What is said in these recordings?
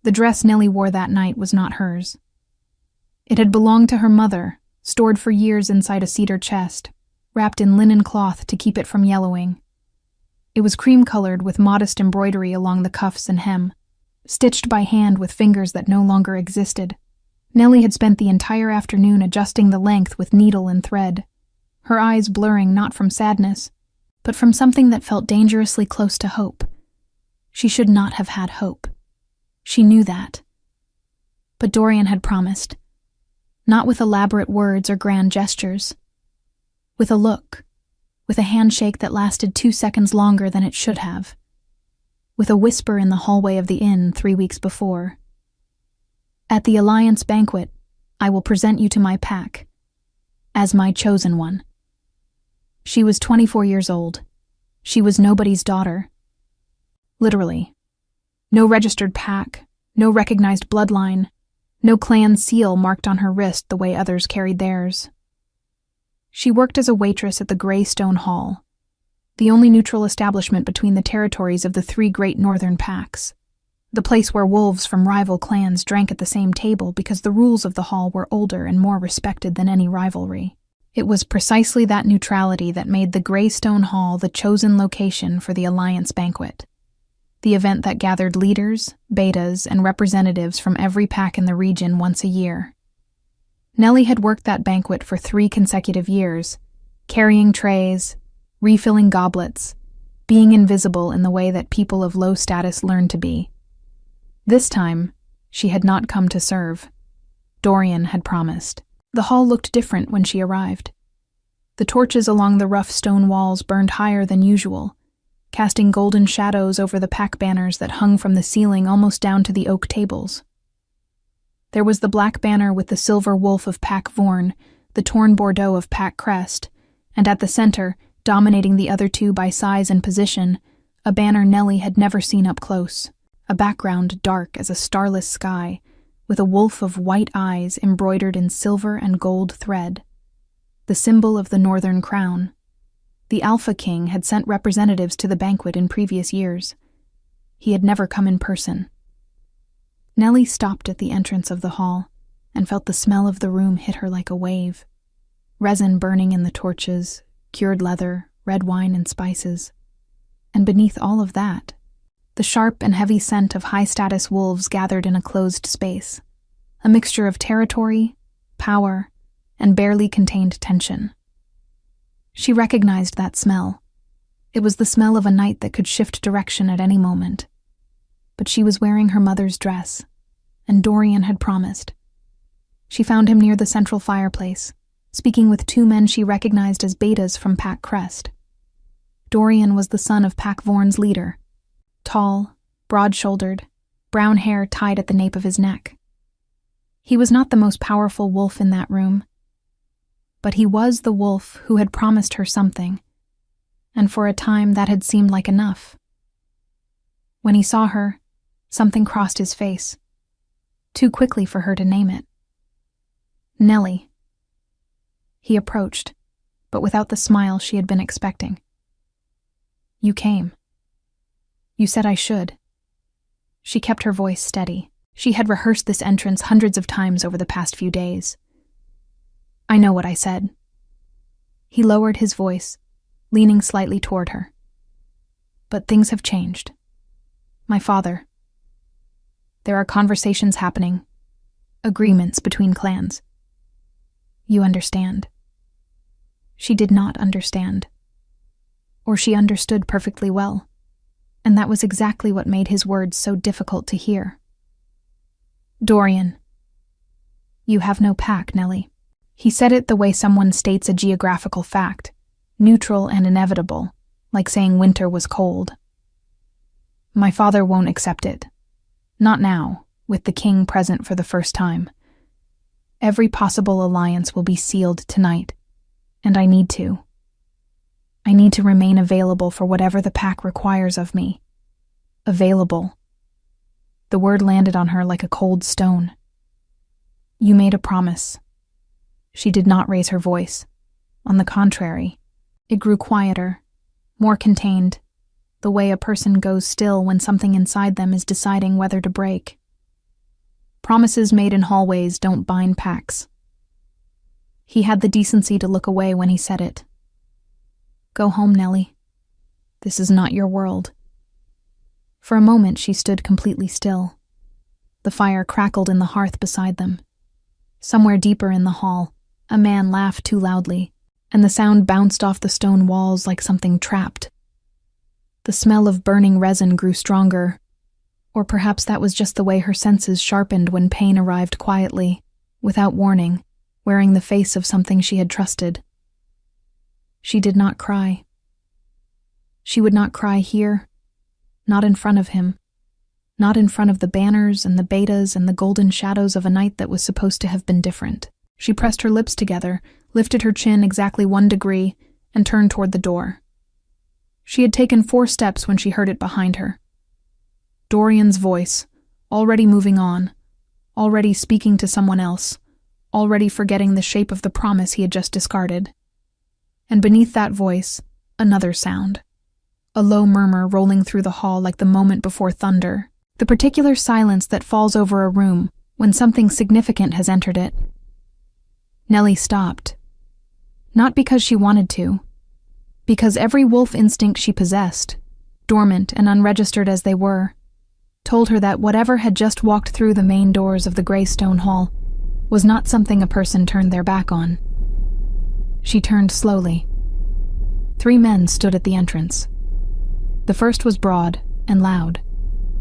The dress Nellie wore that night was not hers. It had belonged to her mother, stored for years inside a cedar chest, wrapped in linen cloth to keep it from yellowing. It was cream-colored with modest embroidery along the cuffs and hem, stitched by hand with fingers that no longer existed. Nellie had spent the entire afternoon adjusting the length with needle and thread, her eyes blurring not from sadness, but from something that felt dangerously close to hope. She should not have had hope. She knew that. But Dorian had promised. Not with elaborate words or grand gestures. With a look. With a handshake that lasted 2 seconds longer than it should have. With a whisper in the hallway of the inn 3 weeks before. At the Alliance banquet, I will present you to my pack. As my chosen one. She was 24 years old. She was nobody's daughter. Literally. No registered pack, no recognized bloodline, no clan seal marked on her wrist the way others carried theirs. She worked as a waitress at the Grey Stone Hall, the only neutral establishment between the territories of the 3 great northern packs, the place where wolves from rival clans drank at the same table because the rules of the hall were older and more respected than any rivalry. It was precisely that neutrality that made the Grey Stone Hall the chosen location for the Alliance banquet, the event that gathered leaders, betas, and representatives from every pack in the region once a year. Nellie had worked that banquet for 3 consecutive years, carrying trays, refilling goblets, being invisible in the way that people of low status learn to be. This time, she had not come to serve. Dorian had promised. The hall looked different when she arrived. The torches along the rough stone walls burned higher than usual, casting golden shadows over the pack banners that hung from the ceiling almost down to the oak tables. There was the black banner with the silver wolf of Pack Vorn, the torn Bordeaux of Pack Crest, and at the center, dominating the other 2 by size and position, a banner Nellie had never seen up close, a background dark as a starless sky, with a wolf of white eyes embroidered in silver and gold thread, the symbol of the Northern Crown. The Alpha King had sent representatives to the banquet in previous years. He had never come in person. Nellie stopped at the entrance of the hall and felt the smell of the room hit her like a wave. Resin burning in the torches, cured leather, red wine and spices. And beneath all of that, the sharp and heavy scent of high-status wolves gathered in a closed space, a mixture of territory, power, and barely contained tension. She recognized that smell. It was the smell of a night that could shift direction at any moment. But she was wearing her mother's dress, and Dorian had promised. She found him near the central fireplace, speaking with 2 men she recognized as betas from Pack Crest. Dorian was the son of Pack Vorn's leader, tall, broad-shouldered, brown hair tied at the nape of his neck. He was not the most powerful wolf in that room, but he was the wolf who had promised her something, and for a time that had seemed like enough. When he saw her, something crossed his face, too quickly for her to name it. Nellie. He approached, but without the smile she had been expecting. You came. You said I should. She kept her voice steady. She had rehearsed this entrance hundreds of times over the past few days. I know what I said. He lowered his voice, leaning slightly toward her. But things have changed. My father. There are conversations happening, agreements between clans. You understand. She did not understand. Or she understood perfectly well, and that was exactly what made his words so difficult to hear. Dorian. You have no pack, Nellie. He said it the way someone states a geographical fact, neutral and inevitable, like saying winter was cold. My father won't accept it. Not now, with the king present for the first time. Every possible alliance will be sealed tonight, and I need to. I need to remain available for whatever the pack requires of me. Available. The word landed on her like a cold stone. You made a promise. She did not raise her voice. On the contrary, it grew quieter, more contained, the way a person goes still when something inside them is deciding whether to break. Promises made in hallways don't bind packs. He had the decency to look away when he said it. Go home, Nellie. This is not your world. For a moment she stood completely still. The fire crackled in the hearth beside them. Somewhere deeper in the hall, a man laughed too loudly, and the sound bounced off the stone walls like something trapped. The smell of burning resin grew stronger, or perhaps that was just the way her senses sharpened when pain arrived quietly, without warning, wearing the face of something she had trusted. She did not cry. She would not cry here, not in front of him, not in front of the banners and the betas and the golden shadows of a night that was supposed to have been different. She pressed her lips together, lifted her chin exactly 1 degree, and turned toward the door. She had taken 4 steps when she heard it behind her. Dorian's voice, already moving on, already speaking to someone else, already forgetting the shape of the promise he had just discarded. And beneath that voice, another sound. A low murmur rolling through the hall like the moment before thunder, the particular silence that falls over a room when something significant has entered it. Nellie stopped. Not because she wanted to, because every wolf instinct she possessed, dormant and unregistered as they were, told her that whatever had just walked through the main doors of the gray stone hall was not something a person turned their back on. She turned slowly. 3 men stood at the entrance. The first was broad and loud,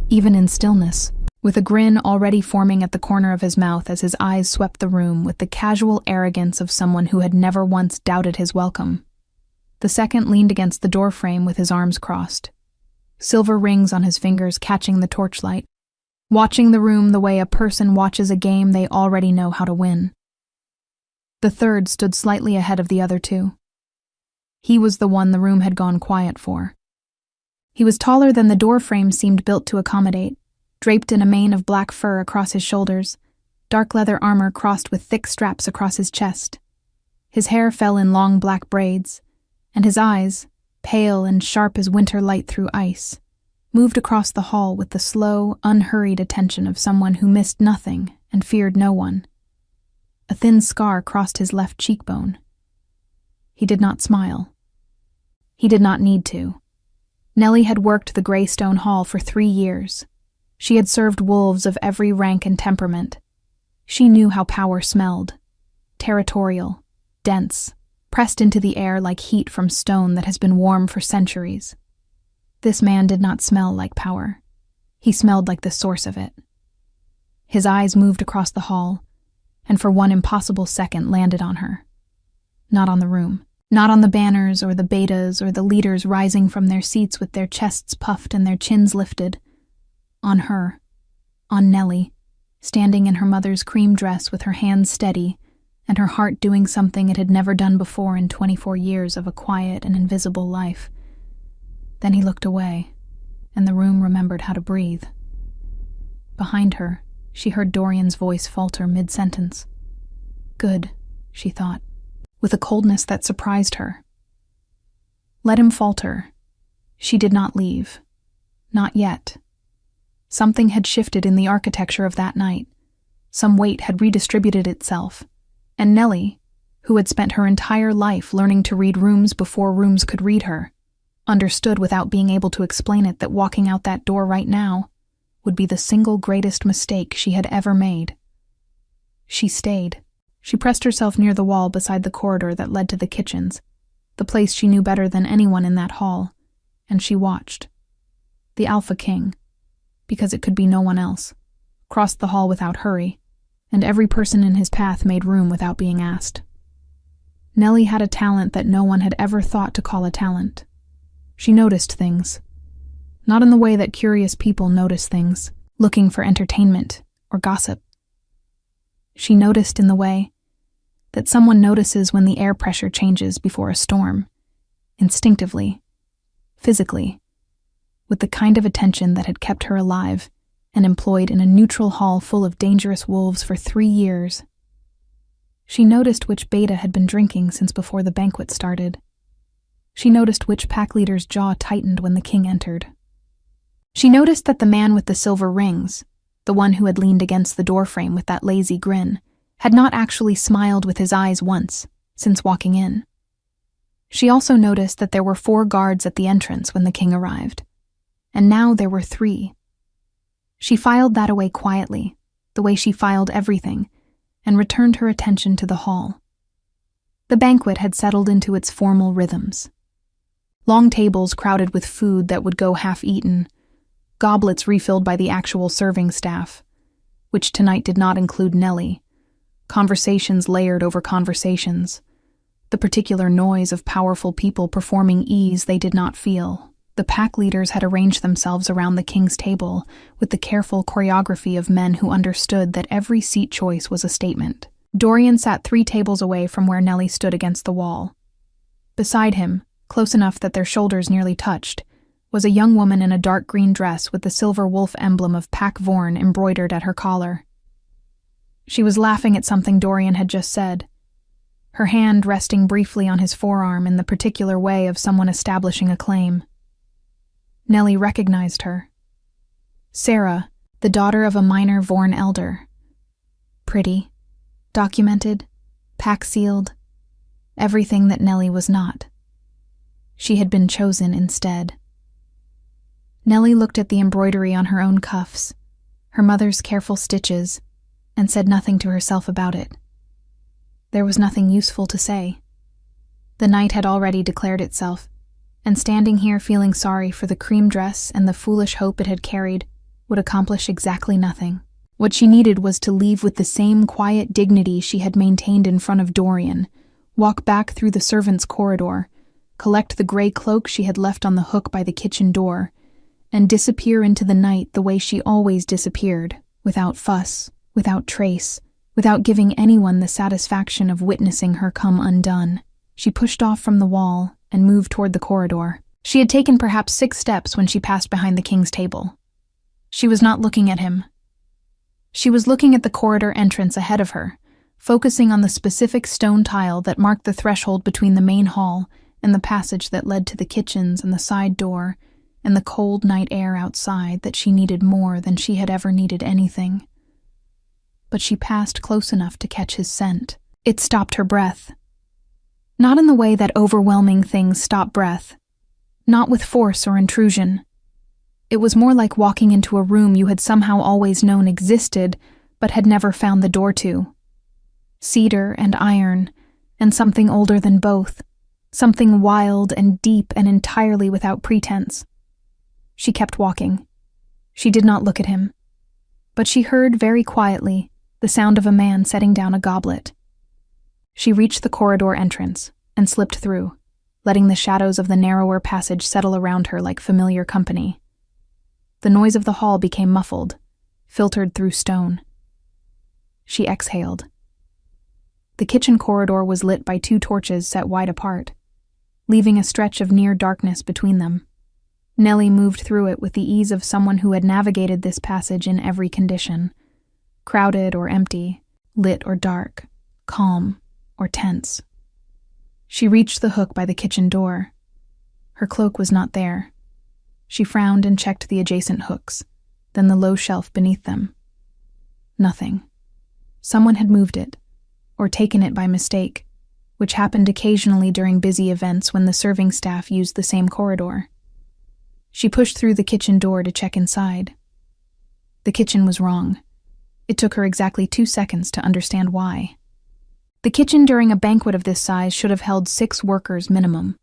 even in stillness, with a grin already forming at the corner of his mouth as his eyes swept the room with the casual arrogance of someone who had never once doubted his welcome. The second leaned against the doorframe with his arms crossed, silver rings on his fingers catching the torchlight, watching the room the way a person watches a game they already know how to win. The third stood slightly ahead of the other 2. He was the one the room had gone quiet for. He was taller than the doorframe seemed built to accommodate, draped in a mane of black fur across his shoulders, dark leather armor crossed with thick straps across his chest. His hair fell in long black braids, and his eyes, pale and sharp as winter light through ice, moved across the hall with the slow, unhurried attention of someone who missed nothing and feared no one. A thin scar crossed his left cheekbone. He did not smile. He did not need to. Nellie had worked the gray stone hall for 3 years. She had served wolves of every rank and temperament. She knew how power smelled. Territorial, dense, pressed into the air like heat from stone that has been warm for centuries. This man did not smell like power. He smelled like the source of it. His eyes moved across the hall, and for 1 impossible second landed on her. Not on the room. Not on the banners or the betas or the leaders rising from their seats with their chests puffed and their chins lifted. On her. On Nellie, standing in her mother's cream dress with her hands steady and her heart doing something it had never done before in 24 years of a quiet and invisible life. Then he looked away, and the room remembered how to breathe. Behind her, she heard Dorian's voice falter mid-sentence. Good, she thought, with a coldness that surprised her. Let him falter. She did not leave. Not yet. Something had shifted in the architecture of that night. Some weight had redistributed itself, and Nellie, who had spent her entire life learning to read rooms before rooms could read her, understood without being able to explain it that walking out that door right now would be the single greatest mistake she had ever made. She stayed. She pressed herself near the wall beside the corridor that led to the kitchens, the place she knew better than anyone in that hall, and she watched. The Alpha King, because it could be no one else, crossed the hall without hurry, and every person in his path made room without being asked. Nellie had a talent that no one had ever thought to call a talent. She noticed things. Not in the way that curious people notice things, looking for entertainment or gossip. She noticed in the way that someone notices when the air pressure changes before a storm, instinctively, physically, with the kind of attention that had kept her alive and employed in a neutral hall full of dangerous wolves for 3 years. She noticed which beta had been drinking since before the banquet started. She noticed which pack leader's jaw tightened when the king entered. She noticed that the man with the silver rings, the one who had leaned against the doorframe with that lazy grin, had not actually smiled with his eyes once since walking in. She also noticed that there were 4 guards at the entrance when the king arrived, and now there were 3. She filed that away quietly, the way she filed everything, and returned her attention to the hall. The banquet had settled into its formal rhythms. Long tables crowded with food that would go half-eaten, goblets refilled by the actual serving staff, which tonight did not include Nellie, conversations layered over conversations, the particular noise of powerful people performing ease they did not feel. The pack leaders had arranged themselves around the king's table with the careful choreography of men who understood that every seat choice was a statement. Dorian sat 3 tables away from where Nellie stood against the wall. Beside him, close enough that their shoulders nearly touched, was a young woman in a dark green dress with the silver wolf emblem of Pack Vorn embroidered at her collar. She was laughing at something Dorian had just said, her hand resting briefly on his forearm in the particular way of someone establishing a claim. Nellie recognized her. Sarah, the daughter of a minor Vorn elder. Pretty, documented, pack-sealed, everything that Nellie was not. She had been chosen instead. Nellie looked at the embroidery on her own cuffs, her mother's careful stitches, and said nothing to herself about it. There was nothing useful to say. The night had already declared itself, and standing here feeling sorry for the cream dress and the foolish hope it had carried would accomplish exactly nothing. What she needed was to leave with the same quiet dignity she had maintained in front of Dorian, walk back through the servants' corridor, collect the gray cloak she had left on the hook by the kitchen door, and disappear into the night the way she always disappeared, without fuss, without trace, without giving anyone the satisfaction of witnessing her come undone. She pushed off from the wall and moved toward the corridor. She had taken perhaps 6 steps when she passed behind the king's table. She was not looking at him. She was looking at the corridor entrance ahead of her, focusing on the specific stone tile that marked the threshold between the main hall and the passage that led to the kitchens and the side door and the cold night air outside that she needed more than she had ever needed anything. But she passed close enough to catch his scent. It stopped her breath. Not in the way that overwhelming things stop breath. Not with force or intrusion. It was more like walking into a room you had somehow always known existed, but had never found the door to. Cedar and iron, and something older than both. Something wild and deep and entirely without pretense. She kept walking. She did not look at him. But she heard very quietly the sound of a man setting down a goblet. She reached the corridor entrance and slipped through, letting the shadows of the narrower passage settle around her like familiar company. The noise of the hall became muffled, filtered through stone. She exhaled. The kitchen corridor was lit by 2 torches set wide apart, leaving a stretch of near darkness between them. Nellie moved through it with the ease of someone who had navigated this passage in every condition, crowded or empty, lit or dark, calm or tense. She reached the hook by the kitchen door. Her cloak was not there. She frowned and checked the adjacent hooks, then the low shelf beneath them. Nothing. Someone had moved it, or taken it by mistake, which happened occasionally during busy events when the serving staff used the same corridor. She pushed through the kitchen door to check inside. The kitchen was wrong. It took her exactly 2 seconds to understand why. The kitchen during a banquet of this size should have held 6 workers minimum.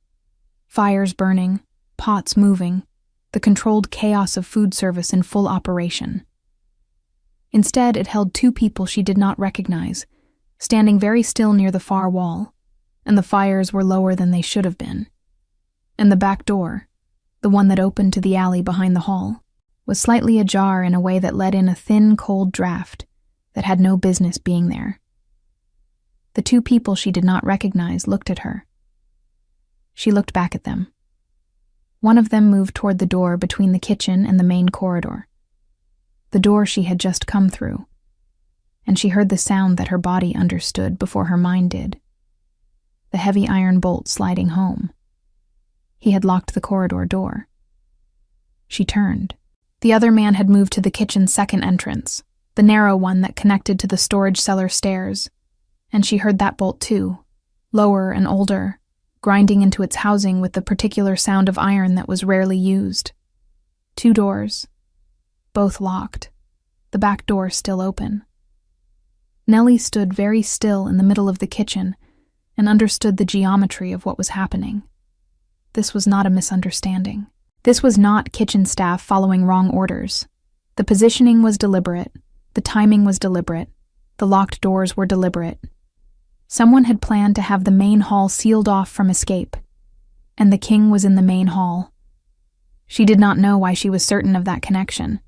Fires burning, pots moving, the controlled chaos of food service in full operation. Instead, it held 2 people she did not recognize, standing very still near the far wall, and the fires were lower than they should have been. And the back door, the one that opened to the alley behind the hall, was slightly ajar in a way that let in a thin, cold draft that had no business being there. The 2 people she did not recognize looked at her. She looked back at them. One of them moved toward the door between the kitchen and the main corridor, the door she had just come through, and she heard the sound that her body understood before her mind did. The heavy iron bolt sliding home. He had locked the corridor door. She turned. The other man had moved to the kitchen's second entrance, the narrow one that connected to the storage cellar stairs, and she heard that bolt too, lower and older, grinding into its housing with the particular sound of iron that was rarely used. 2 doors, both locked, the back door still open. Nellie stood very still in the middle of the kitchen and understood the geometry of what was happening. This was not a misunderstanding. This was not kitchen staff following wrong orders. The positioning was deliberate, the timing was deliberate, the locked doors were deliberate. Someone had planned to have the main hall sealed off from escape, and the king was in the main hall. She did not know why she was certain of that connection.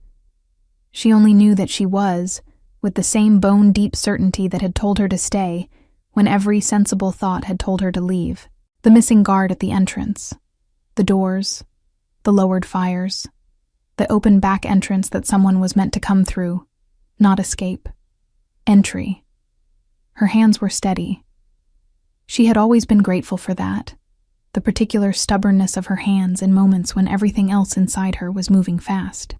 She only knew that she was, with the same bone-deep certainty that had told her to stay when every sensible thought had told her to leave. The missing guard at the entrance, the doors, the lowered fires, the open back entrance that someone was meant to come through, not escape. Entry. Her hands were steady. She had always been grateful for that, the particular stubbornness of her hands in moments when everything else inside her was moving fast.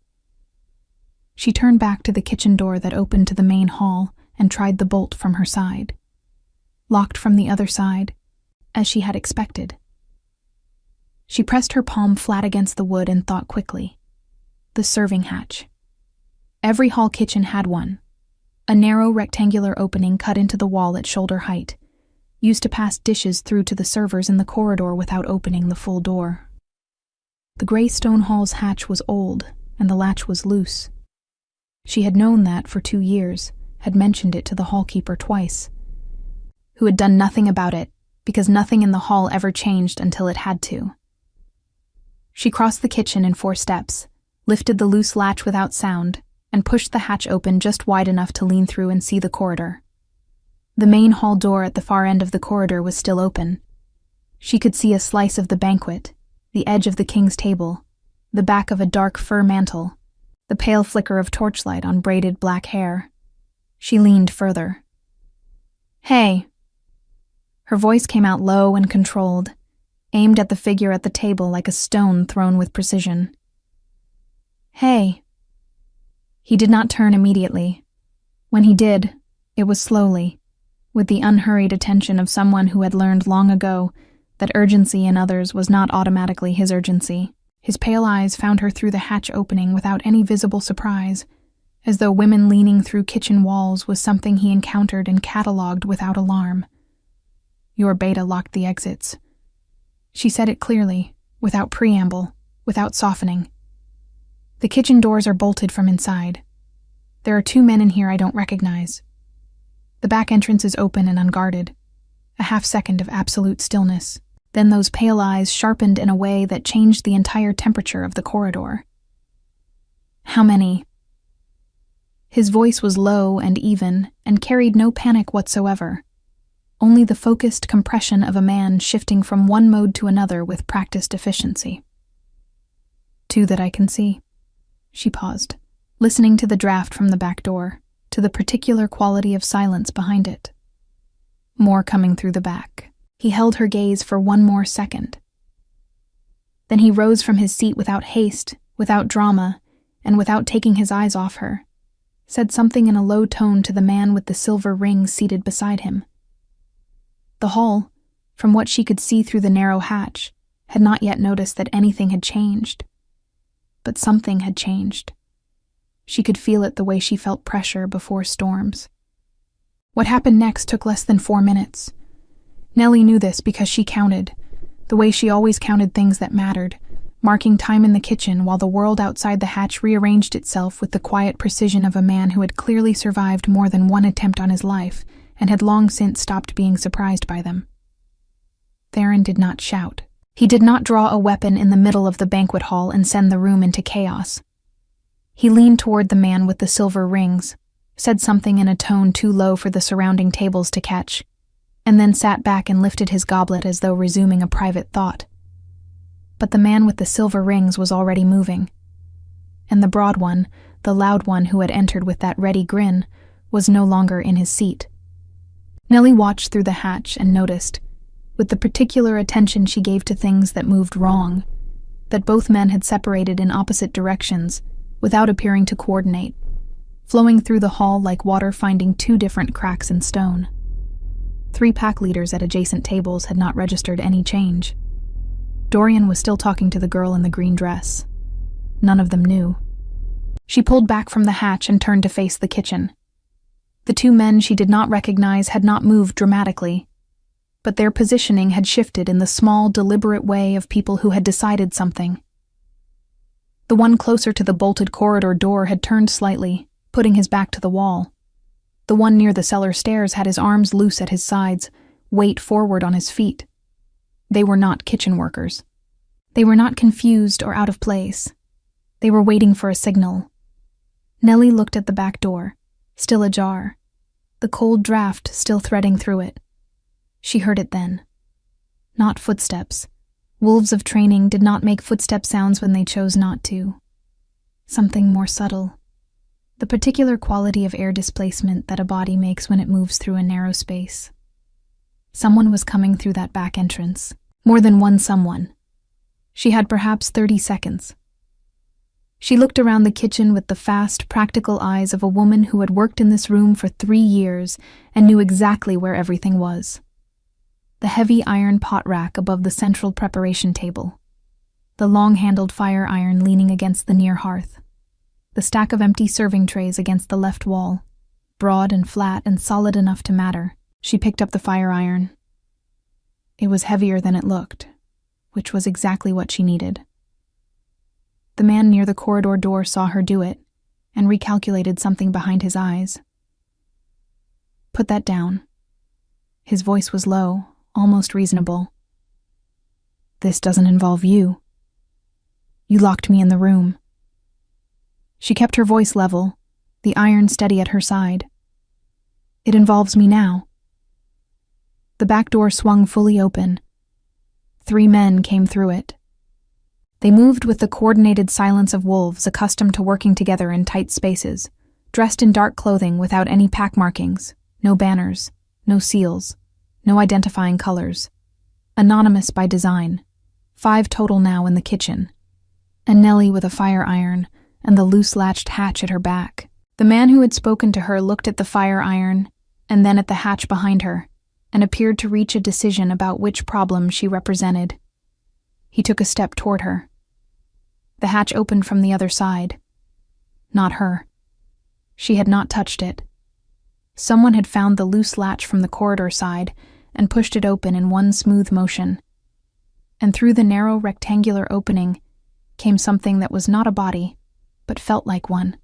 She turned back to the kitchen door that opened to the main hall and tried the bolt from her side. Locked from the other side, as she had expected. She pressed her palm flat against the wood and thought quickly. The serving hatch. Every hall kitchen had one. A narrow rectangular opening cut into the wall at shoulder height, used to pass dishes through to the servers in the corridor without opening the full door. The gray stone hall's hatch was old, and the latch was loose. She had known that for 2 years, had mentioned it to the hallkeeper twice, who had done nothing about it because nothing in the hall ever changed until it had to. She crossed the kitchen in 4 steps, lifted the loose latch without sound, and pushed the hatch open just wide enough to lean through and see the corridor. The main hall door at the far end of the corridor was still open. She could see a slice of the banquet, the edge of the king's table, the back of a dark fur mantle, the pale flicker of torchlight on braided black hair. She leaned further. "Hey." Her voice came out low and controlled, aimed at the figure at the table like a stone thrown with precision. "Hey." He did not turn immediately. When he did, it was slowly, with the unhurried attention of someone who had learned long ago that urgency in others was not automatically his urgency. His pale eyes found her through the hatch opening without any visible surprise, as though women leaning through kitchen walls was something he encountered and catalogued without alarm. "Your beta locked the exits." She said it clearly, without preamble, without softening. "The kitchen doors are bolted from inside. There are 2 men in here I don't recognize. The back entrance is open and unguarded. A half-second of absolute stillness. Then those pale eyes sharpened in a way that changed the entire temperature of the corridor. How many?" His voice was low and even and carried no panic whatsoever, only the focused compression of a man shifting from one mode to another with practiced efficiency. 2 that I can see." She paused, listening to the draft from the back door, to the particular quality of silence behind it. More coming through the back. He held her gaze for 1 more second. Then he rose from his seat without haste, without drama, and without taking his eyes off her, said something in a low tone to the man with the silver ring seated beside him. The hall, from what she could see through the narrow hatch, had not yet noticed that anything had changed. But something had changed. She could feel it the way she felt pressure before storms. What happened next took less than 4 minutes. Nellie knew this because she counted, the way she always counted things that mattered, marking time in the kitchen while the world outside the hatch rearranged itself with the quiet precision of a man who had clearly survived more than 1 attempt on his life and had long since stopped being surprised by them. Theron did not shout. He did not draw a weapon in the middle of the banquet hall and send the room into chaos. He leaned toward the man with the silver rings, said something in a tone too low for the surrounding tables to catch, and then sat back and lifted his goblet as though resuming a private thought. But the man with the silver rings was already moving, and the broad one, the loud one who had entered with that ready grin, was no longer in his seat. Nellie watched through the hatch and noticed, with the particular attention she gave to things that moved wrong, that both men had separated in opposite directions, without appearing to coordinate, flowing through the hall like water finding two different cracks in stone. 3 pack leaders at adjacent tables had not registered any change. Dorian was still talking to the girl in the green dress. None of them knew. She pulled back from the hatch and turned to face the kitchen. The 2 men she did not recognize had not moved dramatically, but their positioning had shifted in the small, deliberate way of people who had decided something. The one closer to the bolted corridor door had turned slightly, putting his back to the wall. The one near the cellar stairs had his arms loose at his sides, weight forward on his feet. They were not kitchen workers. They were not confused or out of place. They were waiting for a signal. Nellie looked at the back door, still ajar, the cold draft still threading through it. She heard it then. Not footsteps. Wolves of training did not make footstep sounds when they chose not to. Something more subtle. The particular quality of air displacement that a body makes when it moves through a narrow space. Someone was coming through that back entrance. More than one someone. She had perhaps 30 seconds. She looked around the kitchen with the fast, practical eyes of a woman who had worked in this room for 3 years and knew exactly where everything was. The heavy iron pot rack above the central preparation table. The long-handled fire iron leaning against the near hearth. The stack of empty serving trays against the left wall, broad and flat and solid enough to matter. She picked up the fire iron. It was heavier than it looked, which was exactly what she needed. The man near the corridor door saw her do it and recalculated something behind his eyes. "Put that down." His voice was low, almost reasonable. "This doesn't involve you. You locked me in the room." She kept her voice level, the iron steady at her side. "It involves me now." The back door swung fully open. 3 men came through it. They moved with the coordinated silence of wolves accustomed to working together in tight spaces, dressed in dark clothing without any pack markings, no banners, no seals, no identifying colors. Anonymous by design. 5 total now in the kitchen. And Nellie with a fire iron and the loose-latched hatch at her back. The man who had spoken to her looked at the fire iron and then at the hatch behind her, and appeared to reach a decision about which problem she represented. He took a step toward her. The hatch opened from the other side. Not her. She had not touched it. Someone had found the loose latch from the corridor side and pushed it open in one smooth motion. And through the narrow rectangular opening came something that was not a body, but felt like one.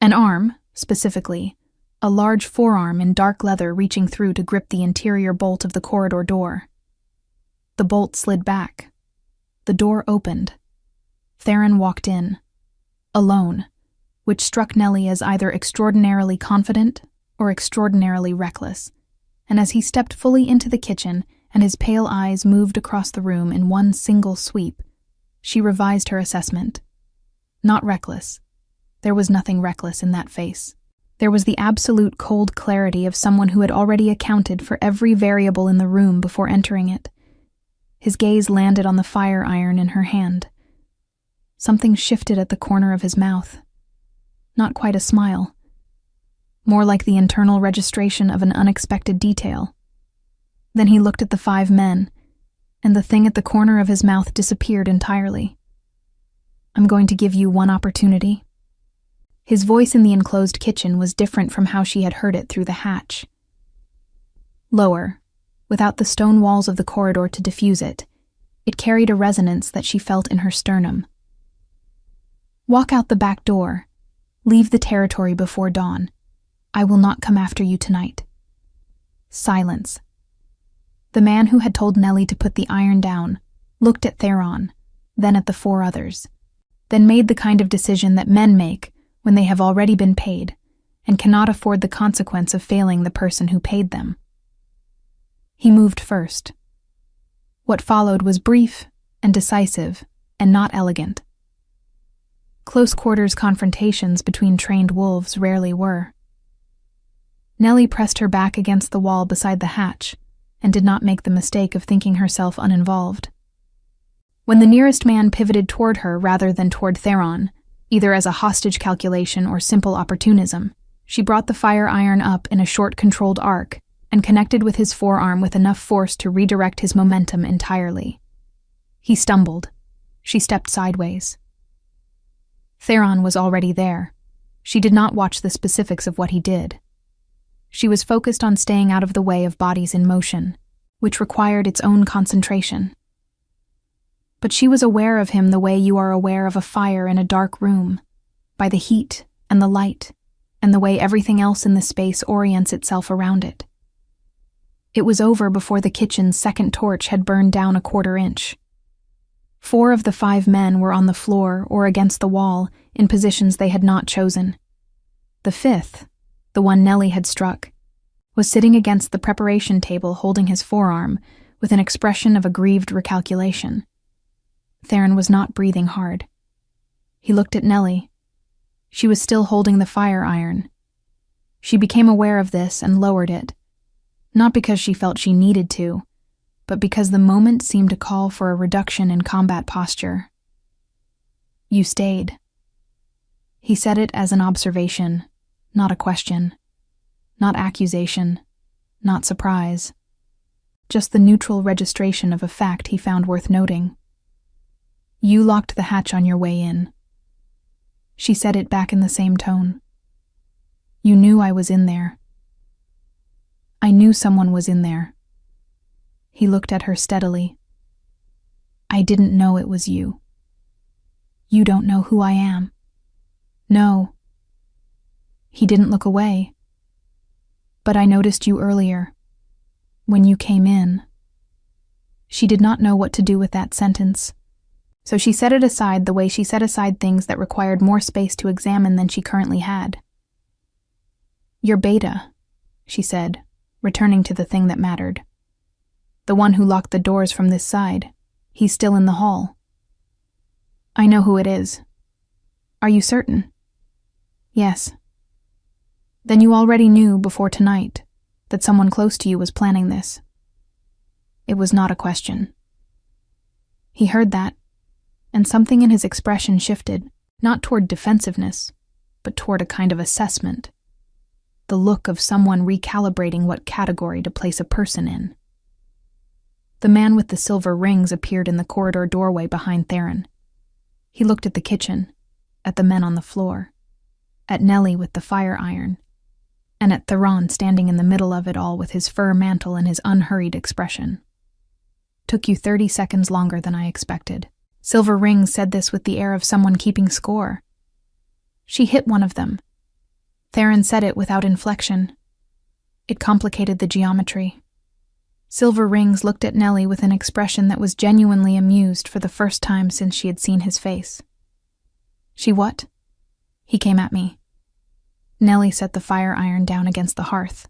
An arm, specifically, a large forearm in dark leather reaching through to grip the interior bolt of the corridor door. The bolt slid back. The door opened. Theron walked in, alone, which struck Nellie as either extraordinarily confident or extraordinarily reckless, and as he stepped fully into the kitchen and his pale eyes moved across the room in one single sweep, she revised her assessment. Not reckless. There was nothing reckless in that face. There was the absolute cold clarity of someone who had already accounted for every variable in the room before entering it. His gaze landed on the fire iron in her hand. Something shifted at the corner of his mouth. Not quite a smile. More like the internal registration of an unexpected detail. Then he looked at the 5 men, and the thing at the corner of his mouth disappeared entirely. "I'm going to give you one opportunity." His voice in the enclosed kitchen was different from how she had heard it through the hatch. Lower, without the stone walls of the corridor to diffuse it, it carried a resonance that she felt in her sternum. "Walk out the back door. Leave the territory before dawn. I will not come after you tonight." Silence. The man who had told Nellie to put the iron down looked at Theron, then at the 4 others, then made the kind of decision that men make when they have already been paid and cannot afford the consequence of failing the person who paid them. He moved first. What followed was brief and decisive and not elegant. Close-quarters confrontations between trained wolves rarely were. Nellie pressed her back against the wall beside the hatch and did not make the mistake of thinking herself uninvolved. When the nearest man pivoted toward her rather than toward Theron, either as a hostage calculation or simple opportunism. She brought the fire iron up in a short controlled arc and connected with his forearm with enough force to redirect his momentum entirely. He stumbled. She stepped sideways. Theron was already there. She did not watch the specifics of what he did. She was focused on staying out of the way of bodies in motion, which required its own concentration. But she was aware of him the way you are aware of a fire in a dark room, by the heat and the light, and the way everything else in the space orients itself around it. It was over before the kitchen's second torch had burned down a 1/4 inch. 4 of the 5 men were on the floor or against the wall in positions they had not chosen. The 5th, the one Nellie had struck, was sitting against the preparation table holding his forearm with an expression of aggrieved recalculation. Theron was not breathing hard. He looked at Nellie. She was still holding the fire iron. She became aware of this and lowered it, not because she felt she needed to, but because the moment seemed to call for a reduction in combat posture. "You stayed." He said it as an observation, not a question, not accusation, not surprise, just the neutral registration of a fact he found worth noting. "You locked the hatch on your way in." She said it back in the same tone. "You knew I was in there." "I knew someone was in there." He looked at her steadily. "I didn't know it was you." "You don't know who I am." "No." He didn't look away. "But I noticed you earlier, when you came in." She did not know what to do with that sentence, so she set it aside the way she set aside things that required more space to examine than she currently had. "You're Beta," she said, returning to the thing that mattered. "The one who locked the doors from this side. He's still in the hall." "I know who it is." "Are you certain?" "Yes." "Then you already knew before tonight that someone close to you was planning this." It was not a question. He heard that, and something in his expression shifted, not toward defensiveness, but toward a kind of assessment. The look of someone recalibrating what category to place a person in. The man with the silver rings appeared in the corridor doorway behind Theron. He looked at the kitchen, at the men on the floor, at Nellie with the fire iron, and at Theron standing in the middle of it all with his fur mantle and his unhurried expression. "Took you 30 seconds longer than I expected." Silver Rings said this with the air of someone keeping score. "She hit one of them." Theron said it without inflection. It complicated the geometry. Silver Rings looked at Nellie with an expression that was genuinely amused for the first time since she had seen his face. "She what?" "He came at me." Nellie set the fire iron down against the hearth.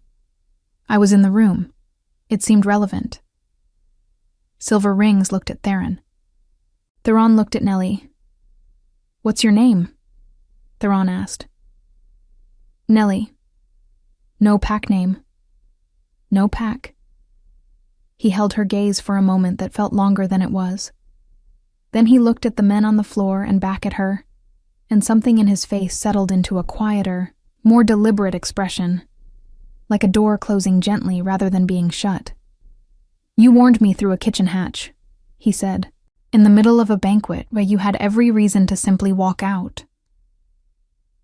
"I was in the room. It seemed relevant." Silver Rings looked at Theron. Theron looked at Nellie. "What's your name?" Theron asked. "Nellie." "No pack name." "No pack." He held her gaze for a moment that felt longer than it was. Then he looked at the men on the floor and back at her, and something in his face settled into a quieter, more deliberate expression, like a door closing gently rather than being shut. "You warned me through a kitchen hatch," he said, "in the middle of a banquet where you had every reason to simply walk out."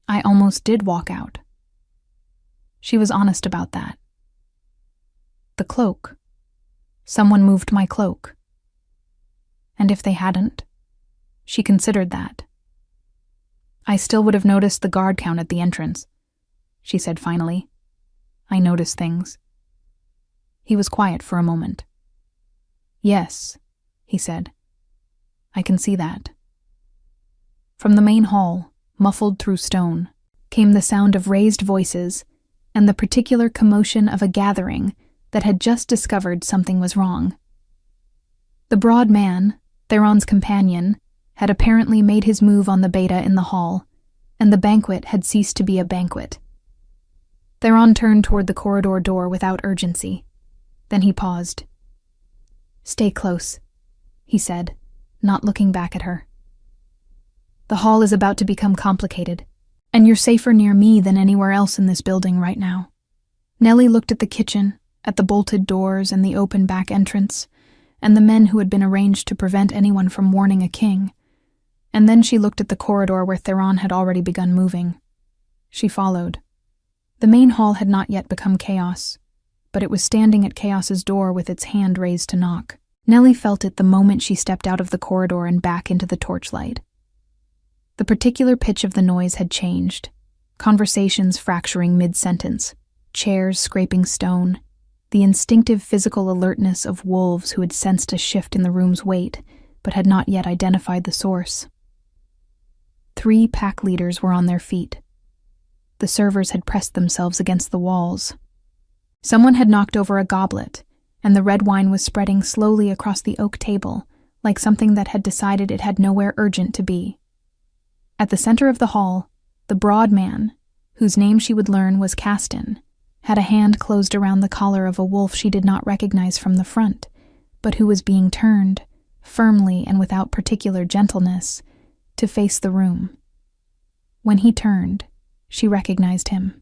"I almost did walk out." She was honest about that. "The cloak. Someone moved my cloak." And if they hadn't? She considered that. "I still would have noticed the guard count at the entrance," she said finally. "I notice things." He was quiet for a moment. "Yes," he said. "I can see that." From the main hall, muffled through stone, came the sound of raised voices and the particular commotion of a gathering that had just discovered something was wrong. The broad man, Theron's companion, had apparently made his move on the Beta in the hall, and the banquet had ceased to be a banquet. Theron turned toward the corridor door without urgency. Then he paused. "Stay close," he said, not looking back at her. The hall is about to become complicated, and you're safer near me than anywhere else in this building right now." Nellie looked at the kitchen, at the bolted doors and the open back entrance, and the men who had been arranged to prevent anyone from warning a king. And then she looked at the corridor where Theron had already begun moving. She followed. The main hall had not yet become chaos, but it was standing at chaos's door with its hand raised to knock. Nellie felt it the moment she stepped out of the corridor and back into the torchlight. The particular pitch of the noise had changed, conversations fracturing mid-sentence, chairs scraping stone, the instinctive physical alertness of wolves who had sensed a shift in the room's weight, but had not yet identified the source. 3 pack leaders were on their feet. The servers had pressed themselves against the walls. Someone had knocked over a goblet, and the red wine was spreading slowly across the oak table, like something that had decided it had nowhere urgent to be. At the center of the hall, the broad man, whose name she would learn was Caston, had a hand closed around the collar of a wolf she did not recognize from the front, but who was being turned, firmly and without particular gentleness, to face the room. When he turned, she recognized him.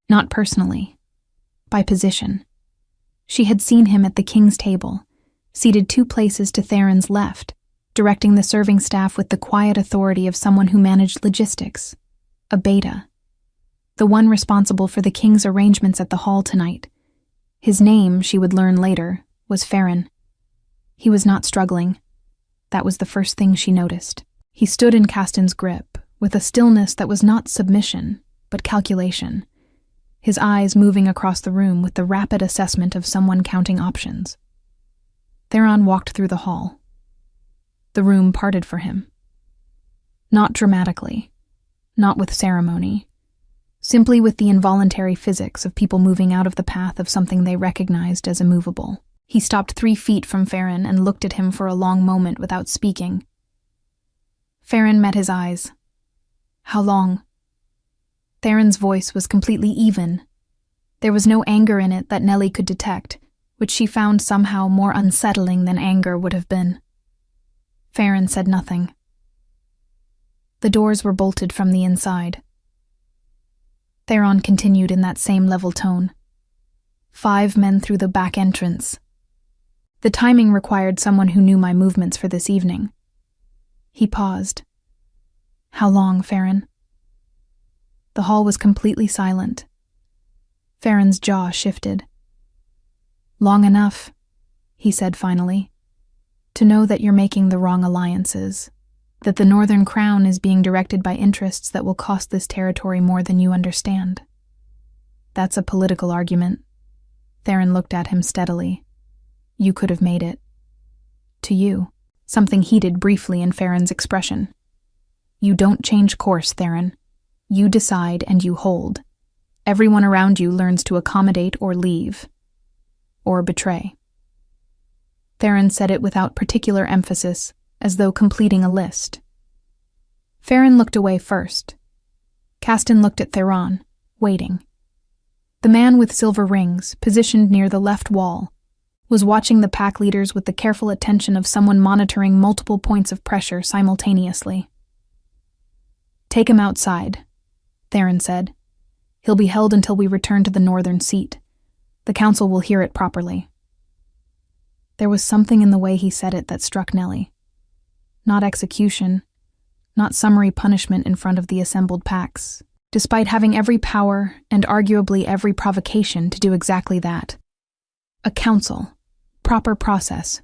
Not personally, by position. She had seen him at the king's table, seated 2 places to Theron's left, directing the serving staff with the quiet authority of someone who managed logistics, a beta, the one responsible for the king's arrangements at the hall tonight. His name, she would learn later, was Farron. He was not struggling. That was the first thing she noticed. He stood in Caston's grip, with a stillness that was not submission, but calculation, his eyes moving across the room with the rapid assessment of someone counting options. Theron walked through the hall. The room parted for him. Not dramatically, not with ceremony, simply with the involuntary physics of people moving out of the path of something they recognized as immovable. He stopped 3 feet from Farron and looked at him for a long moment without speaking. Farron met his eyes. "How long?" Theron's voice was completely even. There was no anger in it that Nellie could detect, which she found somehow more unsettling than anger would have been. Farron said nothing. The doors were bolted from the inside. Theron continued in that same level tone. 5 men through the back entrance. The timing required someone who knew my movements for this evening. He paused. "How long, Farron?" The hall was completely silent. Farron's jaw shifted. "Long enough," he said finally, "to know that you're making the wrong alliances, that the Northern Crown is being directed by interests that will cost this territory more than you understand." "That's a political argument." Theron looked at him steadily. "You could have made it." "To you." Something heated briefly in Farron's expression. "You don't change course, Theron. You decide and you hold. Everyone around you learns to accommodate or leave. Or betray." Theron said it without particular emphasis, as though completing a list. Farron looked away first. Caston looked at Theron, waiting. The man with silver rings, positioned near the left wall, was watching the pack leaders with the careful attention of someone monitoring multiple points of pressure simultaneously. "Take him outside," Theron said. "He'll be held until we return to the northern seat. The council will hear it properly." There was something in the way he said it that struck Nellie. Not execution, not summary punishment in front of the assembled packs, despite having every power and arguably every provocation to do exactly that. A council, proper process.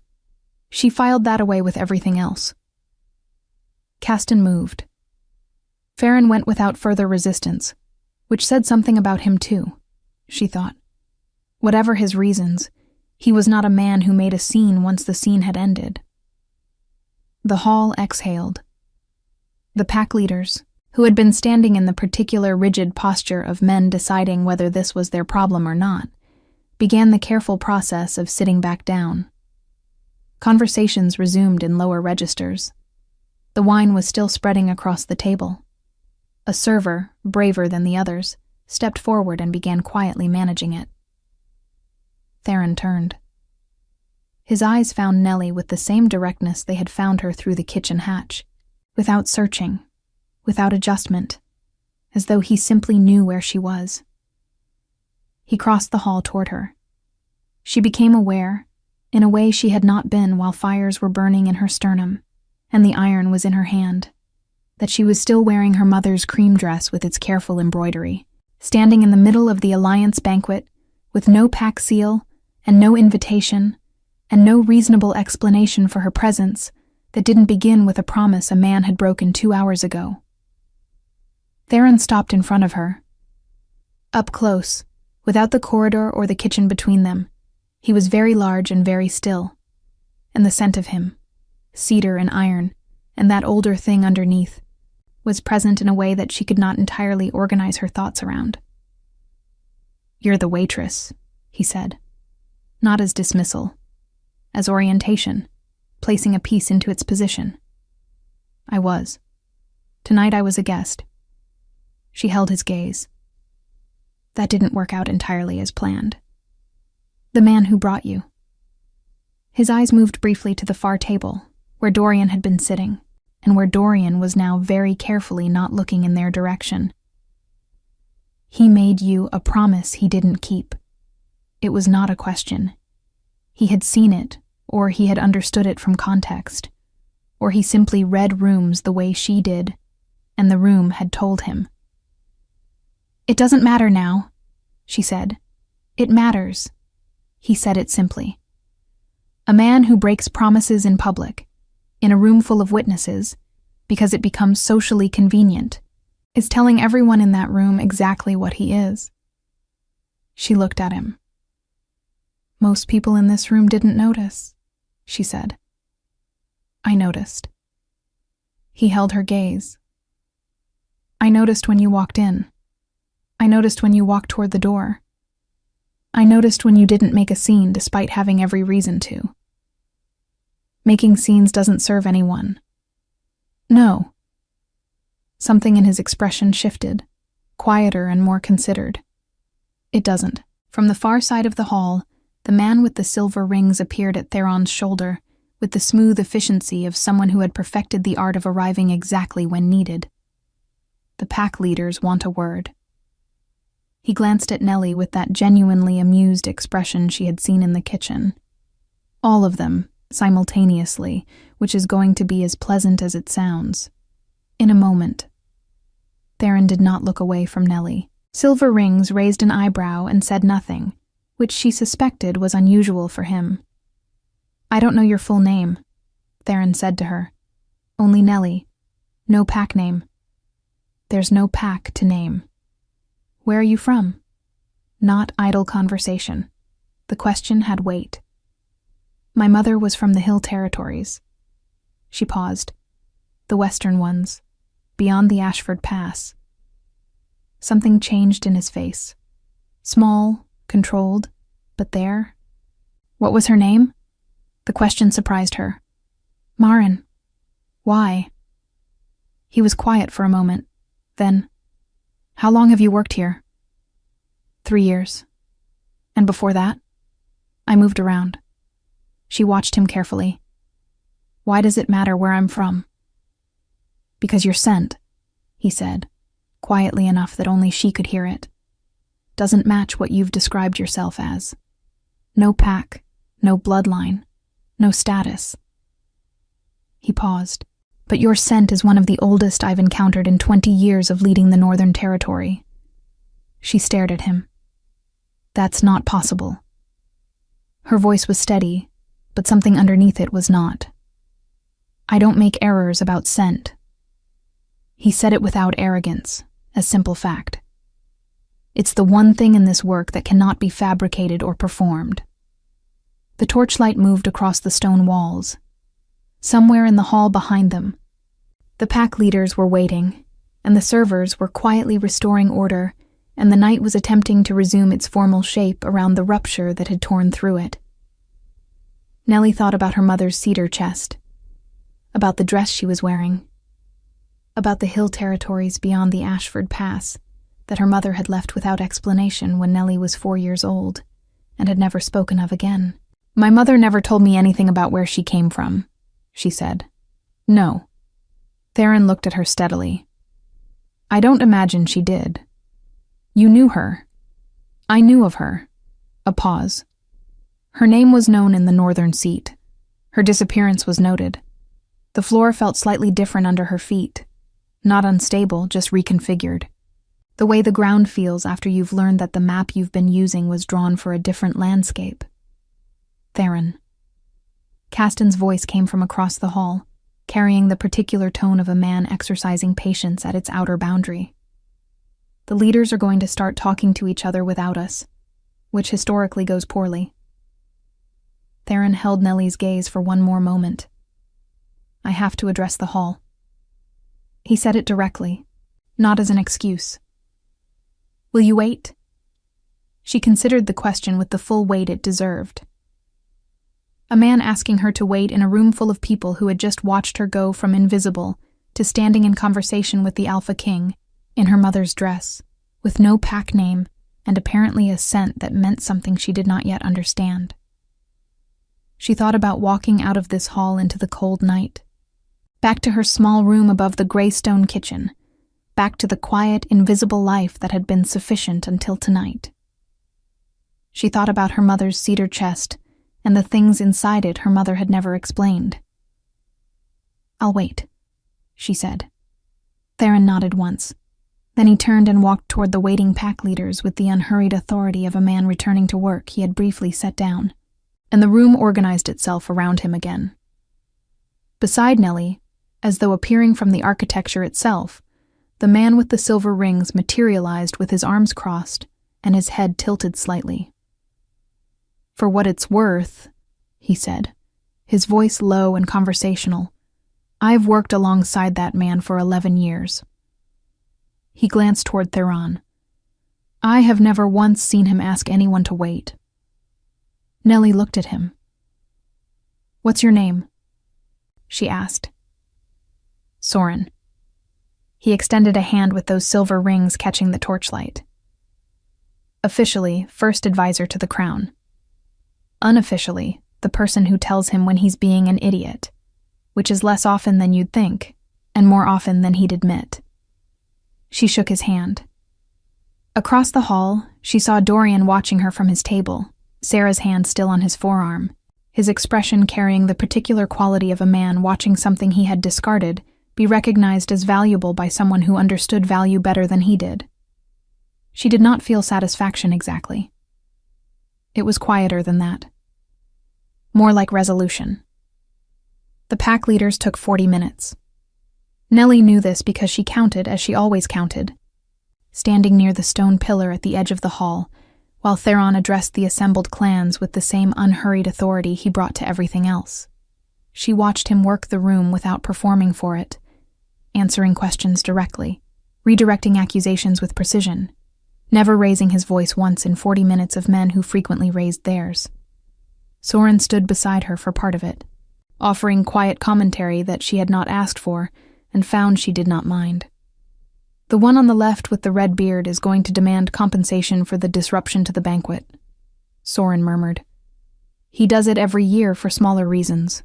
She filed that away with everything else. Caston moved. Farron went without further resistance, which said something about him too, she thought. Whatever his reasons, he was not a man who made a scene once the scene had ended. The hall exhaled. The pack leaders, who had been standing in the particular rigid posture of men deciding whether this was their problem or not, began the careful process of sitting back down. Conversations resumed in lower registers. The wine was still spreading across the table. A server, braver than the others, stepped forward and began quietly managing it. Theron turned. His eyes found Nellie with the same directness they had found her through the kitchen hatch, without searching, without adjustment, as though he simply knew where she was. He crossed the hall toward her. She became aware, in a way she had not been while fires were burning in her sternum and the iron was in her hand, that she was still wearing her mother's cream dress with its careful embroidery, standing in the middle of the alliance banquet with no pack seal and no invitation and no reasonable explanation for her presence that didn't begin with a promise a man had broken 2 hours ago. Theron stopped in front of her. Up close, without the corridor or the kitchen between them, he was very large and very still, and the scent of him, cedar and iron, and that older thing underneath, was present in a way that she could not entirely organize her thoughts around. "You're the waitress," he said, not as dismissal, as orientation, placing a piece into its position. "I was. Tonight I was a guest." She held his gaze. "That didn't work out entirely as planned." "The man who brought you." His eyes moved briefly to the far table, where Dorian had been sitting, and where Dorian was now very carefully not looking in their direction. "He made you a promise he didn't keep." It was not a question. He had seen it, or he had understood it from context, or he simply read rooms the way she did, and the room had told him. "It doesn't matter now," she said. "It matters." He said it simply. A man who breaks promises in public, in a room full of witnesses, because it becomes socially convenient, is telling everyone in that room exactly what he is. She looked at him. "Most people in this room didn't notice," she said. "I noticed." He held her gaze. "I noticed when you walked in. I noticed when you walked toward the door. I noticed when you didn't make a scene despite having every reason to. Making scenes doesn't serve anyone." "No." Something in his expression shifted, quieter and more considered. "It doesn't." From the far side of the hall, the man with the silver rings appeared at Theron's shoulder with the smooth efficiency of someone who had perfected the art of arriving exactly when needed. "The pack leaders want a word." He glanced at Nellie with that genuinely amused expression she had seen in the kitchen. All of them, simultaneously, which is going to be as pleasant as it sounds. In a moment. Theron did not look away from Nellie. Silver Rings raised an eyebrow and said nothing, which she suspected was unusual for him. "I don't know your full name," Theron said to her. "Only Nellie. No pack name." "There's no pack to name." "Where are you from?" Not idle conversation. The question had weight. "My mother was from the Hill Territories." She paused. "The western ones, beyond the Ashford Pass." Something changed in his face. Small, controlled, but there. "What was her name?" The question surprised her. "Marin." "Why?" He was quiet for a moment. Then, "How long have you worked here?" 3 years. "And before that?" "I moved around." She watched him carefully. "Why does it matter where I'm from?" "Because you're sent," he said, quietly enough that only she could hear it. "Doesn't match what you've described yourself as. No pack, no bloodline, no status." He paused. "But your scent is one of the oldest I've encountered in 20 years of leading the Northern Territory." She stared at him. "That's not possible." Her voice was steady, but something underneath it was not. "I don't make errors about scent." He said it without arrogance, a simple fact. "It's the one thing in this work that cannot be fabricated or performed." The torchlight moved across the stone walls. Somewhere in the hall behind them, the pack leaders were waiting, and the servers were quietly restoring order, and the night was attempting to resume its formal shape around the rupture that had torn through it. Nellie thought about her mother's cedar chest, about the dress she was wearing, about the hill territories beyond the Ashford Pass that her mother had left without explanation when Nellie was 4 years old and had never spoken of again. "My mother never told me anything about where she came from," she said. "No." Theron looked at her steadily. I don't imagine she did. You knew her. I knew of her. A pause. Her name was known in the northern seat. Her disappearance was noted. The floor felt slightly different under her feet. Not unstable, just reconfigured. The way the ground feels after you've learned that the map you've been using was drawn for a different landscape. Theron. Caston's voice came from across the hall, carrying the particular tone of a man exercising patience at its outer boundary. The leaders are going to start talking to each other without us, which historically goes poorly. Theron held Nellie's gaze for one more moment. I have to address the hall. He said it directly, not as an excuse. Will you wait? She considered the question with the full weight it deserved. A man asking her to wait in a room full of people who had just watched her go from invisible to standing in conversation with the Alpha King, in her mother's dress, with no pack name and apparently a scent that meant something she did not yet understand. She thought about walking out of this hall into the cold night, back to her small room above the gray stone kitchen, back to the quiet, invisible life that had been sufficient until tonight. She thought about her mother's cedar chest and the things inside it her mother had never explained. I'll wait, she said. Theron nodded once. Then he turned and walked toward the waiting pack leaders with the unhurried authority of a man returning to work he had briefly set down, and the room organized itself around him again. Beside Nellie, as though appearing from the architecture itself, the man with the silver rings materialized with his arms crossed and his head tilted slightly. For what it's worth, he said, his voice low and conversational, I've worked alongside that man for 11 years. He glanced toward Theron. I have never once seen him ask anyone to wait. Nellie looked at him. What's your name? She asked. Soren. He extended a hand with those silver rings catching the torchlight. Officially, first advisor to the crown. Unofficially, the person who tells him when he's being an idiot, which is less often than you'd think, and more often than he'd admit. She shook his hand. Across the hall, she saw Dorian watching her from his table, Sarah's hand still on his forearm, his expression carrying the particular quality of a man watching something he had discarded be recognized as valuable by someone who understood value better than he did. She did not feel satisfaction exactly. It was quieter than that. More like resolution. The pack leaders took 40 minutes. Nellie knew this because she counted as she always counted, standing near the stone pillar at the edge of the hall, while Theron addressed the assembled clans with the same unhurried authority he brought to everything else. She watched him work the room without performing for it, answering questions directly, redirecting accusations with precision, never raising his voice once in 40 minutes of men who frequently raised theirs. Soren stood beside her for part of it, offering quiet commentary that she had not asked for and found she did not mind. The one on the left with the red beard is going to demand compensation for the disruption to the banquet, Soren murmured. He does it every year for smaller reasons.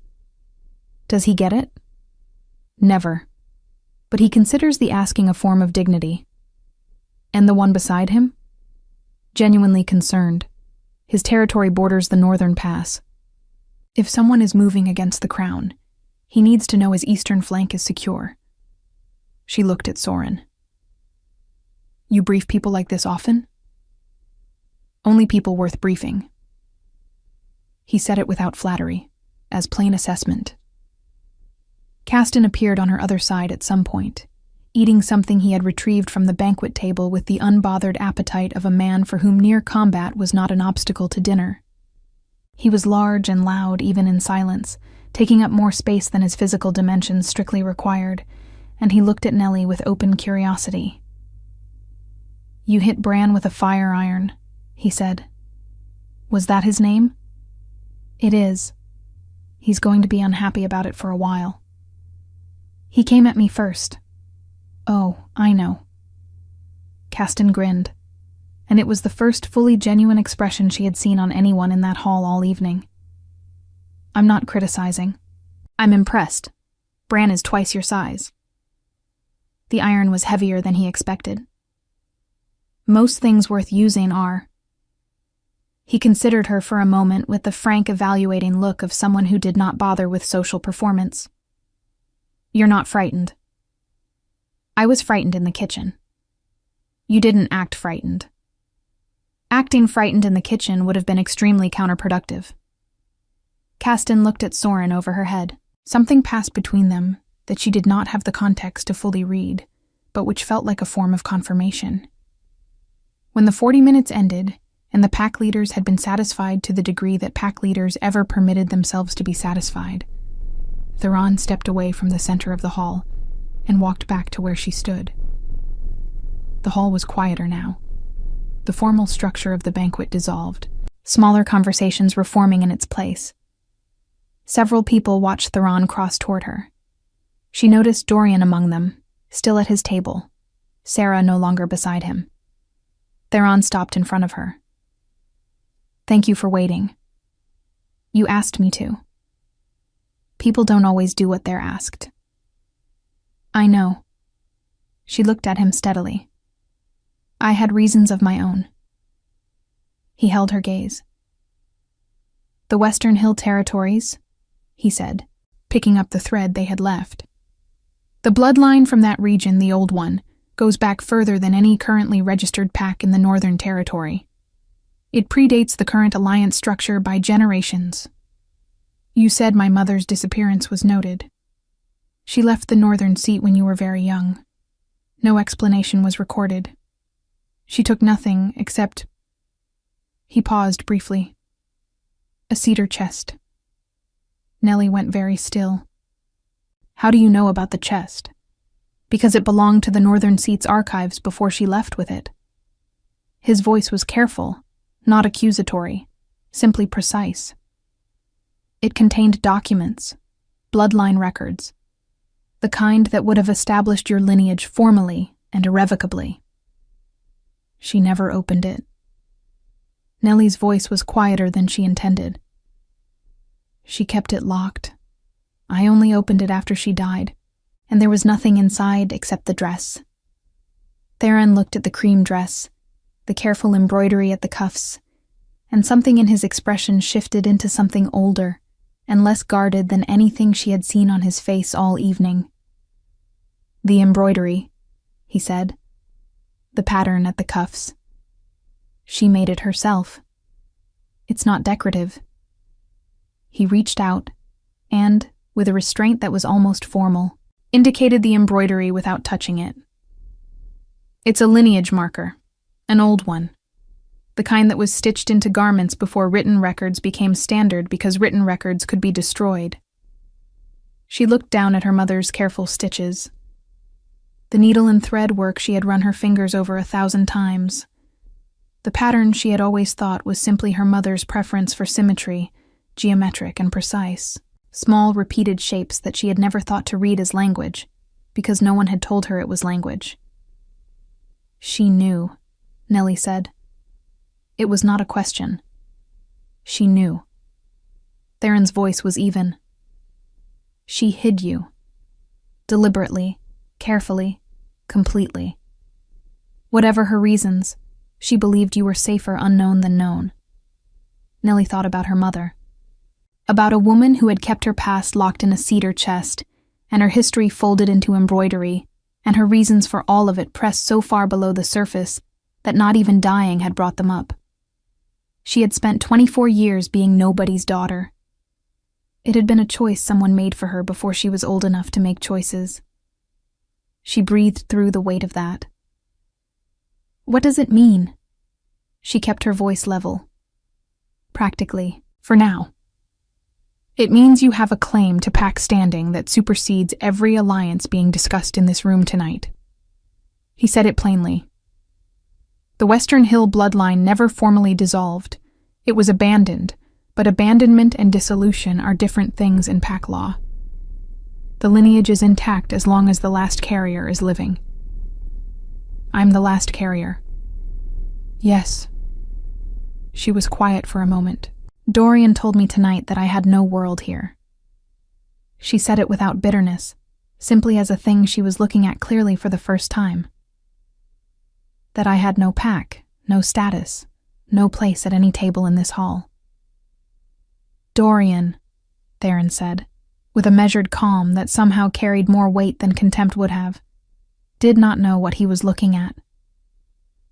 Does he get it? Never. But he considers the asking a form of dignity. And the one beside him? Genuinely concerned. His territory borders the northern pass. If someone is moving against the crown, he needs to know his eastern flank is secure. She looked at Soren. You brief people like this often? Only people worth briefing. He said it without flattery, as plain assessment. Caston appeared on her other side at some point, eating something he had retrieved from the banquet table with the unbothered appetite of a man for whom near combat was not an obstacle to dinner. He was large and loud even in silence, taking up more space than his physical dimensions strictly required, and he looked at Nellie with open curiosity. You hit Bran with a fire iron, he said. Was that his name? It is. He's going to be unhappy about it for a while. He came at me first. Oh, I know. Caston grinned, and it was the first fully genuine expression she had seen on anyone in that hall all evening. I'm not criticizing. I'm impressed. Bran is twice your size. The iron was heavier than he expected. Most things worth using are. He considered her for a moment with the frank evaluating look of someone who did not bother with social performance. You're not frightened. I was frightened in the kitchen. You didn't act frightened. Acting frightened in the kitchen would have been extremely counterproductive. Kasten looked at Soren over her head. Something passed between them that she did not have the context to fully read, but which felt like a form of confirmation. When the 40 minutes ended, and the pack leaders had been satisfied to the degree that pack leaders ever permitted themselves to be satisfied, Theron stepped away from the center of the hall and walked back to where she stood. The hall was quieter now. The formal structure of the banquet dissolved. Smaller conversations were forming in its place. Several people watched Theron cross toward her. She noticed Dorian among them, still at his table, Sarah no longer beside him. Theron stopped in front of her. Thank you for waiting. You asked me to. People don't always do what they're asked. I know. She looked at him steadily. I had reasons of my own. He held her gaze. The Western Hill Territories, he said, picking up the thread they had left. The bloodline from that region, the old one, goes back further than any currently registered pack in the Northern Territory. It predates the current alliance structure by generations. You said my mother's disappearance was noted. She left the northern seat when you were very young. No explanation was recorded. She took nothing except... He paused briefly. A cedar chest. Nellie went very still. How do you know about the chest? Because it belonged to the Northern Seat's archives before she left with it. His voice was careful, not accusatory, simply precise. It contained documents, bloodline records, the kind that would have established your lineage formally and irrevocably. She never opened it. Nellie's voice was quieter than she intended. She kept it locked. I only opened it after she died, and there was nothing inside except the dress. Theron looked at the cream dress, the careful embroidery at the cuffs, and something in his expression shifted into something older and less guarded than anything she had seen on his face all evening. The embroidery, he said. The pattern at the cuffs. She made it herself. It's not decorative. He reached out and, with a restraint that was almost formal, indicated the embroidery without touching it. It's a lineage marker, an old one, the kind that was stitched into garments before written records became standard because written records could be destroyed. She looked down at her mother's careful stitches. The needle and thread work she had run her fingers over 1,000 times. The pattern she had always thought was simply her mother's preference for symmetry, geometric and precise. Small, repeated shapes that she had never thought to read as language, because no one had told her it was language. She knew, Nellie said. It was not a question. She knew. Theron's voice was even. She hid you. Deliberately, carefully, completely. Whatever her reasons, she believed you were safer unknown than known. Nellie thought about her mother. About a woman who had kept her past locked in a cedar chest, and her history folded into embroidery, and her reasons for all of it pressed so far below the surface that not even dying had brought them up. She had spent 24 years being nobody's daughter. It had been a choice someone made for her before she was old enough to make choices. She breathed through the weight of that. What does it mean? She kept her voice level. Practically, for now. It means you have a claim to pack standing that supersedes every alliance being discussed in this room tonight. He said it plainly. The Western Hill bloodline never formally dissolved. It was abandoned, but abandonment and dissolution are different things in pack law. The lineage is intact as long as the last carrier is living. I'm the last carrier. Yes. She was quiet for a moment. Dorian told me tonight that I had no world here. She said it without bitterness, simply as a thing she was looking at clearly for the first time. That I had no pack, no status, no place at any table in this hall. Dorian, Theron said, with a measured calm that somehow carried more weight than contempt would have, did not know what he was looking at.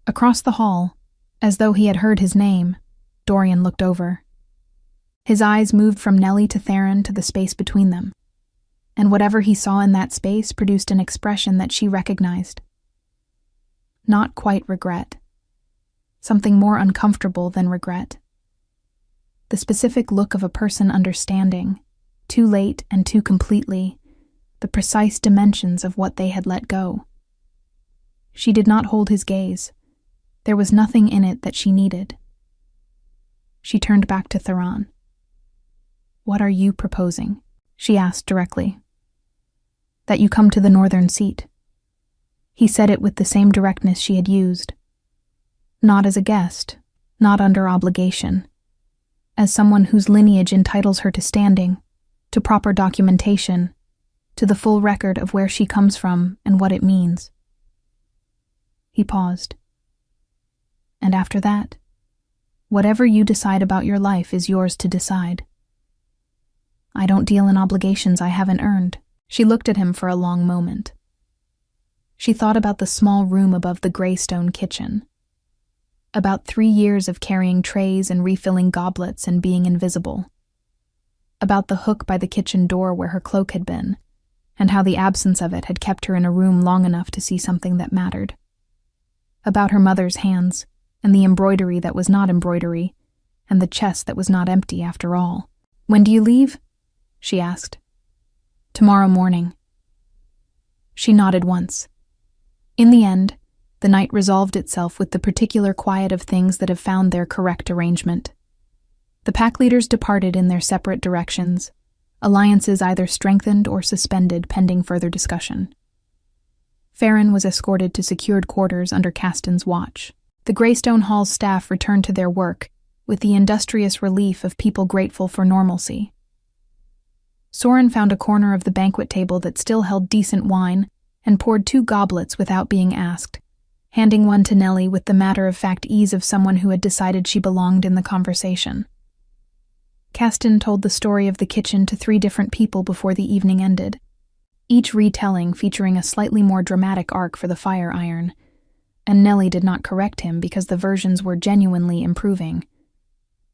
Across the hall, as though he had heard his name, Dorian looked over. His eyes moved from Nellie to Theron to the space between them, and whatever he saw in that space produced an expression that she recognized. Not quite regret. Something more uncomfortable than regret. The specific look of a person understanding, too late and too completely, the precise dimensions of what they had let go. She did not hold his gaze. There was nothing in it that she needed. She turned back to Theron. "What are you proposing?" she asked directly. "That you come to the northern seat." He said it with the same directness she had used. Not as a guest, not under obligation. As someone whose lineage entitles her to standing, to proper documentation, to the full record of where she comes from and what it means. He paused. "And after that, whatever you decide about your life is yours to decide. I don't deal in obligations I haven't earned." She looked at him for a long moment. She thought about the small room above the gray stone kitchen. About 3 years of carrying trays and refilling goblets and being invisible. About the hook by the kitchen door where her cloak had been, and how the absence of it had kept her in a room long enough to see something that mattered. About her mother's hands, and the embroidery that was not embroidery, and the chest that was not empty after all. "When do you leave?" she asked. "Tomorrow morning." She nodded once. In the end, the night resolved itself with the particular quiet of things that have found their correct arrangement. The pack leaders departed in their separate directions, alliances either strengthened or suspended pending further discussion. Farron was escorted to secured quarters under Caston's watch. The Greystone Hall's staff returned to their work with the industrious relief of people grateful for normalcy. Soren found a corner of the banquet table that still held decent wine and poured 2 goblets without being asked, handing one to Nellie with the matter-of-fact ease of someone who had decided she belonged in the conversation. Caston told the story of the kitchen to 3 different people before the evening ended, each retelling featuring a slightly more dramatic arc for the fire iron, and Nellie did not correct him because the versions were genuinely improving.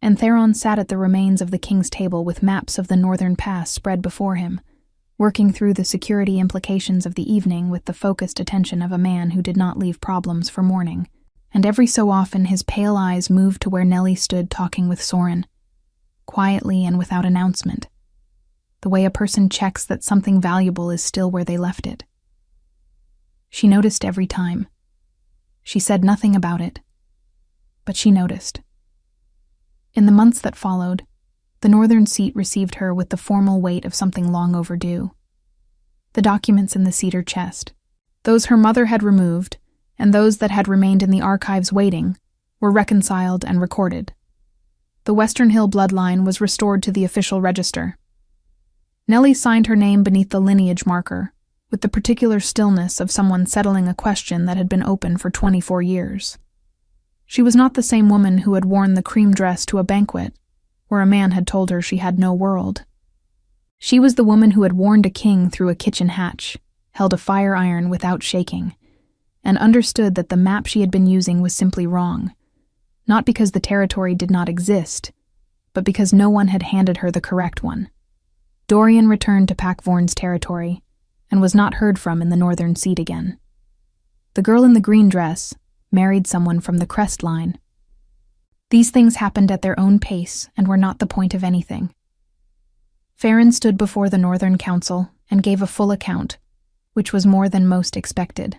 And Theron sat at the remains of the king's table with maps of the northern pass spread before him, working through the security implications of the evening with the focused attention of a man who did not leave problems for morning. And every so often his pale eyes moved to where Nellie stood talking with Soren, quietly and without announcement, the way a person checks that something valuable is still where they left it. She noticed every time. She said nothing about it, but she noticed. In the months that followed, the northern seat received her with the formal weight of something long overdue. The documents in the cedar chest, those her mother had removed, and those that had remained in the archives waiting, were reconciled and recorded. The Western Hill bloodline was restored to the official register. Nellie signed her name beneath the lineage marker, with the particular stillness of someone settling a question that had been open for 24 years. She was not the same woman who had worn the cream dress to a banquet, where a man had told her she had no world. She was the woman who had warned a king through a kitchen hatch, held a fire iron without shaking, and understood that the map she had been using was simply wrong, not because the territory did not exist, but because no one had handed her the correct one. Dorian returned to Packvorn's territory, and was not heard from in the northern seat again. The girl in the green dress married someone from the crest line. These things happened at their own pace and were not the point of anything. Farron stood before the Northern Council and gave a full account, which was more than most expected.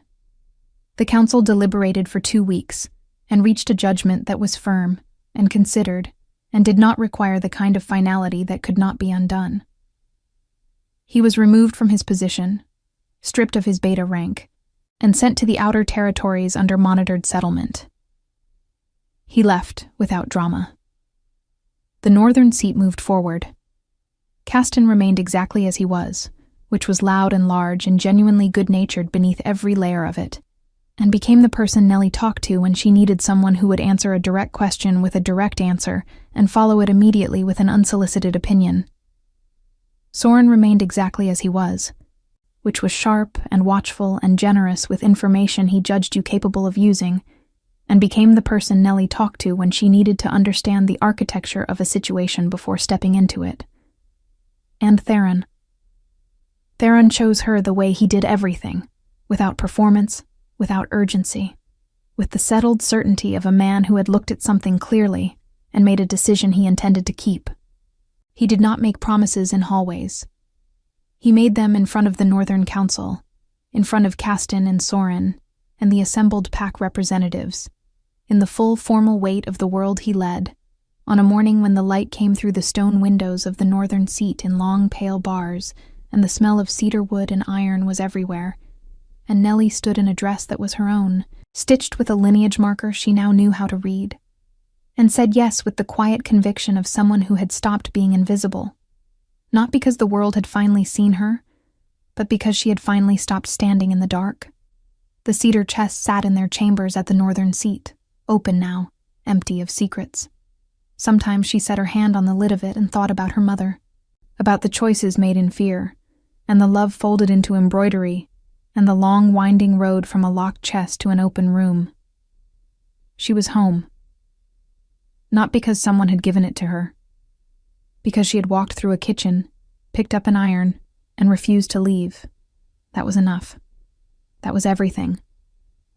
The council deliberated for 2 weeks and reached a judgment that was firm and considered and did not require the kind of finality that could not be undone. He was removed from his position, stripped of his beta rank, and sent to the outer territories under monitored settlement. He left without drama. The northern seat moved forward. Caston remained exactly as he was, which was loud and large and genuinely good-natured beneath every layer of it, and became the person Nellie talked to when she needed someone who would answer a direct question with a direct answer and follow it immediately with an unsolicited opinion. Soren remained exactly as he was, which was sharp and watchful and generous with information he judged you capable of using, and became the person Nellie talked to when she needed to understand the architecture of a situation before stepping into it. And Theron. Theron chose her the way he did everything, without performance, without urgency, with the settled certainty of a man who had looked at something clearly and made a decision he intended to keep. He did not make promises in hallways. He made them in front of the Northern Council, in front of Kasten and Soren, and the assembled pack representatives, in the full formal weight of the world he led, on a morning when the light came through the stone windows of the northern seat in long pale bars, and the smell of cedar wood and iron was everywhere, and Nellie stood in a dress that was her own, stitched with a lineage marker she now knew how to read, and said yes with the quiet conviction of someone who had stopped being invisible, not because the world had finally seen her, but because she had finally stopped standing in the dark. The cedar chests sat in their chambers at the northern seat, open now, empty of secrets. Sometimes she set her hand on the lid of it and thought about her mother, about the choices made in fear, and the love folded into embroidery, and the long winding road from a locked chest to an open room. She was home. Not because someone had given it to her. Because she had walked through a kitchen, picked up an iron, and refused to leave. That was enough. That was everything.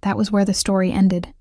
That was where the story ended.